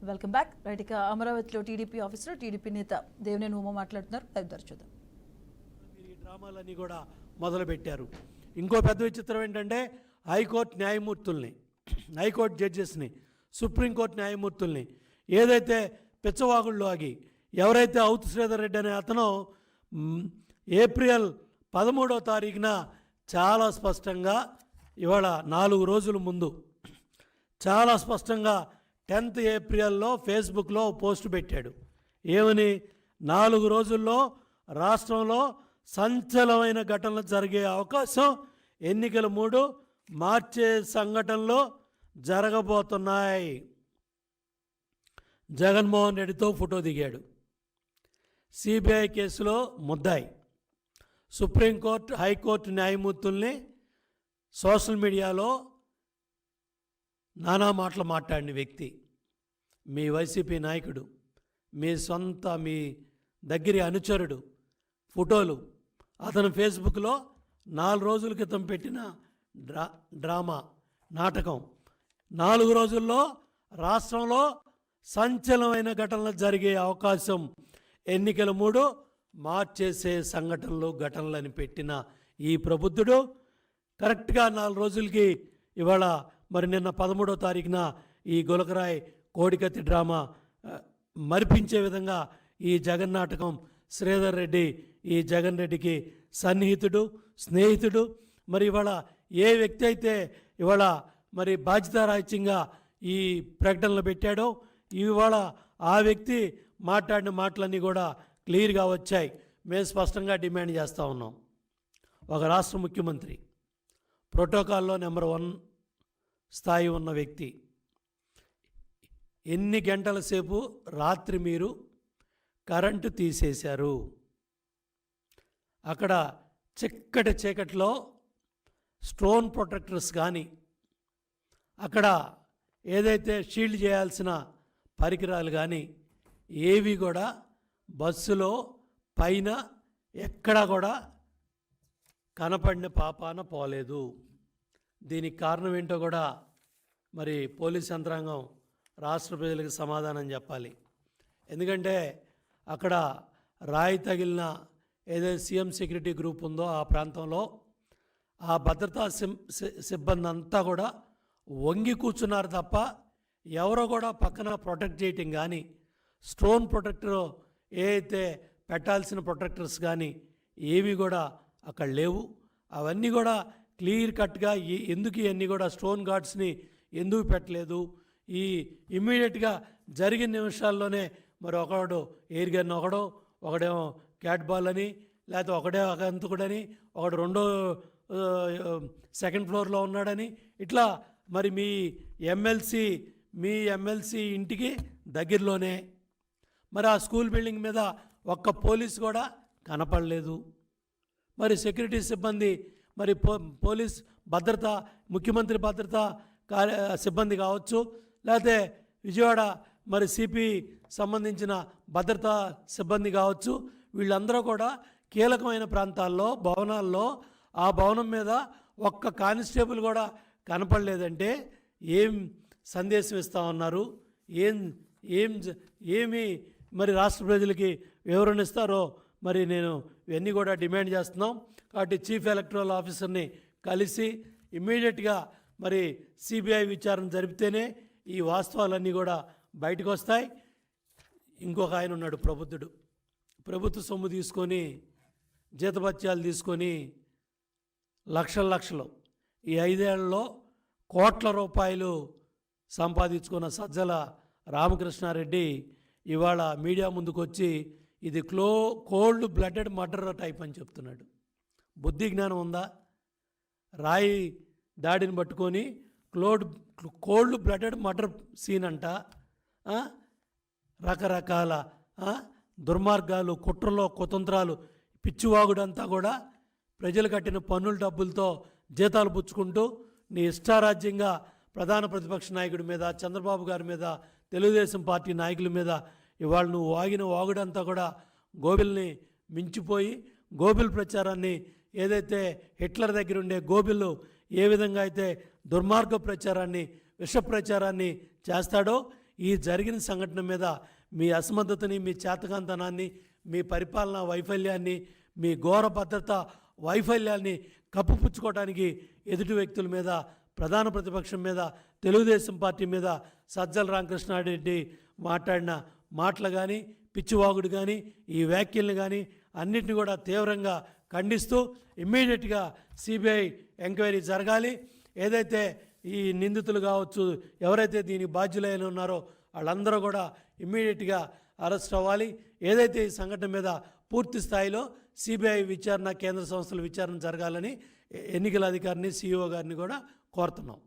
Welcome back. Right, ఇక అమరావతిలో TDP ఆఫీసులో టీడీపీ నేత దేవినేని ఉమ మాట్లాడుతున్నారు. లైవ్ చూద్దాం. ఈ డ్రామాలన్నీ కూడా మొదలుపెట్టారు. ఇంకో పెద్ద విచిత్రం ఏంటంటే హైకోర్టు న్యాయమూర్తుల్ని, హైకోర్టు జడ్జెస్ని, సుప్రీంకోర్టు న్యాయమూర్తుల్ని ఏదైతే పిచ్చవాగుళ్ళు ఆగి ఎవరైతే అవుతు శ్రీధర్ రెడ్డి అనే అతను ఏప్రిల్ 13వ తారీఖున చాలా స్పష్టంగా ఇవాళ 4 రోజుల ముందు చాలా స్పష్టంగా 10th ఏప్రిల్లో ఫేస్బుక్లో పోస్ట్ పెట్టాడు. ఏమని? 4 రోజుల్లో రాష్ట్రంలో సంచలనమైన ఘటనలు జరిగే అవకాశం ఎన్నికల 3 మార్చే సంఘటనలు జరగబోతున్నాయి. జగన్మోహన్ రెడ్డితో ఫోటో దిగాడు. సిబిఐ కేసులో ముద్దాయి. సుప్రీంకోర్టు, హైకోర్టు న్యాయమూర్తుల్ని సోషల్ మీడియాలో నానా మాటలు మాట్లాడిన వ్యక్తి, మీ వైసీపీ నాయకుడు, మీ దగ్గరి అనుచరుడు ఫోటోలు అతను ఫేస్బుక్లో 4 రోజుల క్రితం పెట్టిన డ్రామా నాటకం. 4 రోజుల్లో రాష్ట్రంలో సంచలనమైన ఘటనలు జరిగే అవకాశం ఎన్నికల 3 మార్చేసే సంఘటనలు ఘటనలు అని పెట్టిన ఈ ప్రబుద్ధుడు కరెక్ట్గా 4 రోజులకి ఇవాళ మరి నిన్న 13వ తారీఖున ఈ గులకరాయ్ కోడికత్తి డ్రామా మరిపించే విధంగా ఈ జగన్ నాటకం. శ్రీధర్ రెడ్డి ఈ జగన్ రెడ్డికి సన్నిహితుడు, స్నేహితుడు. మరి ఇవాళ ఏ వ్యక్తి అయితే ఇవాళ మరి బాధ్యతారాహిత్యంగా ఈ ప్రకటనలు పెట్టాడో ఇవాళ ఆ వ్యక్తి మాట్లాడిన మాటలన్నీ కూడా క్లియర్గా వచ్చాయి. మేము స్పష్టంగా డిమాండ్ చేస్తూ ఉన్నాం. ఒక రాష్ట్ర ముఖ్యమంత్రి, ప్రోటోకాల్లో నెంబర్ 1 స్థాయి ఉన్న వ్యక్తి, ఎన్ని గంటల సేపు రాత్రి మీరు కరెంటు తీసేశారు? అక్కడ చిక్కటి చీకట్లో స్టోన్ ప్రొటెక్టర్స్ కానీ అక్కడ ఏదైతే షీల్డ్ చేయాల్సిన పరికరాలు కానీ ఏవి కూడా బస్సులో పైన ఎక్కడా కూడా కనపడిన పాపాన పోలేదు. దీనికి కారణం ఏంటో కూడా మరి పోలీస్ యంత్రాంగం రాష్ట్ర ప్రజలకు సమాధానం చెప్పాలి. ఎందుకంటే అక్కడ రాయి తగిలిన ఏదైతే సీఎం సెక్యూరిటీ గ్రూప్ ఉందో ఆ ప్రాంతంలో ఆ భద్రతా సిబ్బంది అంతా కూడా వంగి కూర్చున్నారు తప్ప ఎవరో కూడా పక్కన ప్రొటెక్ట్ చేయటం కానీ స్టోన్ ప్రొటెక్టర్ ఏదైతే పెట్టాల్సిన ప్రొటెక్టర్స్ కానీ ఏవి కూడా అక్కడ లేవు. అవన్నీ కూడా క్లియర్ కట్గా ఎందుకు ఇవన్నీ కూడా స్టోన్ గార్డ్స్ని ఎందుకు పెట్టలేదు? ఈ ఇమ్మీడియట్గా జరిగిన నిమిషాల్లోనే మరి ఒకడు ఎయిర్ గన్, ఒకడేమో క్యాట్ బాల్ అని, లేకపోతే ఒకడే అగంతకుడని, ఒకడు 2nd ఫ్లోర్లో ఉన్నాడని, ఇట్లా మరి మీ ఎమ్మెల్సీ ఇంటికి దగ్గరలోనే మరి ఆ స్కూల్ బిల్డింగ్ మీద ఒక్క పోలీస్ కూడా కనపడలేదు. మరి సెక్యూరిటీ సిబ్బంది, మరి పోలీస్ భద్రత, ముఖ్యమంత్రి భద్రత సిబ్బంది కావచ్చు, లేకపోతే విజయవాడ మరి సిపి సంబంధించిన భద్రతా సిబ్బంది కావచ్చు, వీళ్ళందరూ కూడా కీలకమైన ప్రాంతాల్లో, భవనాల్లో, ఆ భవనం మీద ఒక్క కానిస్టేబుల్ కూడా కనపడలేదంటే ఏం సందేశం ఇస్తా ఉన్నారు? ఏమి మరి రాష్ట్ర ప్రజలకి వివరణ ఇస్తారో మరి నేను ఇవన్నీ కూడా డిమాండ్ చేస్తున్నాం. కాబట్టి చీఫ్ ఎలక్టరల్ ఆఫీసర్ని కలిసి ఇమ్మీడియట్గా మరి సిబిఐ విచారణ జరిపితేనే ఈ వాస్తవాలన్నీ కూడా బయటకు వస్తాయి. ఇంకొక ఆయన ఉన్నాడు ప్రబుద్ధుడు, ప్రభుత్వ సొమ్ము తీసుకొని జీతభత్యాలు తీసుకొని లక్షలు ఈ 5 ఏళ్లలో కోట్ల రూపాయలు సంపాదించుకున్న సజ్జల రామకృష్ణారెడ్డి ఇవాళ మీడియా ముందుకు వచ్చి ఇది కోల్డ్ బ్లడెడ్ మర్డర్ టైప్ అని చెప్తున్నాడు. బుద్ధి జ్ఞానం ఉందా? రాయి దాడిని పట్టుకొని కోల్డ్ బ్లడెడ్ మర్డర్ సీన్ అంట. రకరకాల దుర్మార్గాలు, కుట్రలో కుతంత్రాలు, పిచ్చివాగుడంతా కూడా ప్రజలు కట్టిన పన్నుల డబ్బులతో జీతాలు పుచ్చుకుంటూ నీ ఇష్టారాజ్యంగా ప్రధాన ప్రతిపక్ష నాయకుడి మీద, చంద్రబాబు గారి మీద, తెలుగుదేశం పార్టీ నాయకుల మీద ఇవాళ నువ్వు వాగిన వాగుడంతా కూడా గోబిల్ని మించిపోయి గోబిల్ ప్రచారాన్ని, ఏదైతే హిట్లర్ దగ్గర ఉండే గోబిల్ ఏ విధంగా అయితే దుర్మార్గ ప్రచారాన్ని, విష ప్రచారాన్ని చేస్తాడో ఈ జరిగిన సంఘటన మీద మీ అసమర్థతని, మీ చేతకాంతనాన్ని, మీ పరిపాలనా వైఫల్యాన్ని, మీ ఘోర భద్రత వైఫల్యాన్ని కప్పుపుచ్చుకోవడానికి ఎదుటి వ్యక్తుల మీద, ప్రధాన ప్రతిపక్షం మీద, తెలుగుదేశం పార్టీ మీద సజ్జల రామకృష్ణారెడ్డి మాట్లాడిన మాటలు కానీ, పిచ్చివాగుడు కానీ, ఈ వ్యాఖ్యలను కానీ అన్నిటిని కూడా తీవ్రంగా ఖండిస్తూ ఇమ్మీడియట్గా సిబిఐ ఎంక్వైరీ జరగాలి. ఏదైతే ఈ నిందితులు కావచ్చు, ఎవరైతే దీనికి బాధ్యులైన ఉన్నారో వాళ్ళందరూ కూడా ఇమ్మీడియట్గా అరెస్ట్ అవ్వాలి. ఏదైతే ఈ సంఘటన మీద పూర్తి స్థాయిలో సిబిఐ విచారణ, కేంద్ర సంస్థల విచారణ జరగాలని ఎన్నికల అధికారిని, సిఇఓ గారిని కూడా కోరుతున్నాం.